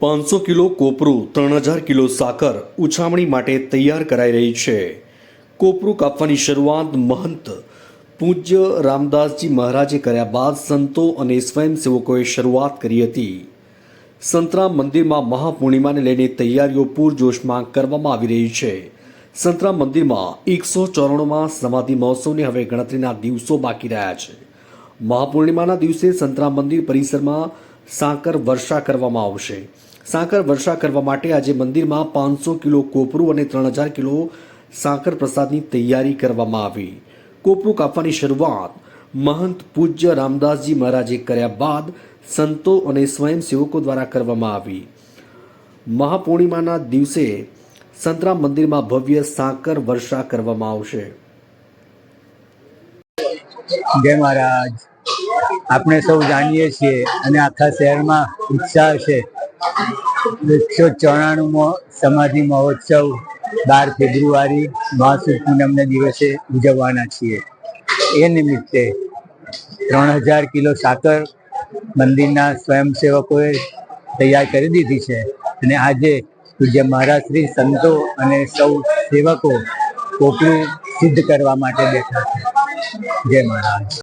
500 kilo કોપરું 3000 kilo સાકર ઉછામણી માટે તૈયાર કરાઈ રહી છે। કોપરું કાપવાની શરૂઆત મહંત પૂજ્ય રામદાસજી મહારાજે કર્યા બાદ સંતો અને સ્વયંસેવકોએ શરૂઆત કરી હતી। સંતરામ મંદિરમાં મહાપૂર્ણિમાને લઈને તૈયારીઓ પૂરજોશમાં કરવામાં આવી રહી છે। સંતરામ મંદિરમાં 194માં સમાધિ મહોત્સવની હવે ગણતરીના દિવસો બાકી રહ્યા છે। મહાપૂર્ણિમાના દિવસે સંતરામ મંદિર પરિસરમાં સાકર વર્ષા કરવામાં આવશે। સાકર વર્ષા કરવા માટે આજે મંદિરમાં 500 કિલો કોપરું અને 3000 કિલો સાકર પ્રસાદની તૈયારી કરવામાં આવી। કોપરું કાપવાની શરૂઆત મહંત પૂજ્ય રામદાસજી મહારાજે કર્યા બાદ સંતો અને સ્વયંસેવકો દ્વારા કરવામાં આવી। મહાપૂર્ણિમાના દિવસે સંતરામ મંદિરમાં ભવ્ય સાકર વર્ષા કરવામાં આવશે। જય મહારાજ। આપણે સૌ જાણીએ છીએ અને આખા શહેરમાં ઉત્સાહ છે। 194મો સમાધિ મહોત્સવ 12 ફેબ્રુઆરી મહાસુદ પૂનમને દિવસે ઉજવવાના છીએ। એ નિમિત્તે 3000 કિલો સાકર મંદિરના સ્વયંસેવકોએ તૈયાર કરી દીધી છે અને આજે પૂજ્ય મહારાજ શ્રી સંતો અને સૌ સેવકો કોપરું સિદ્ધ કરવા માટે બેઠા છે। જય મહારાજ।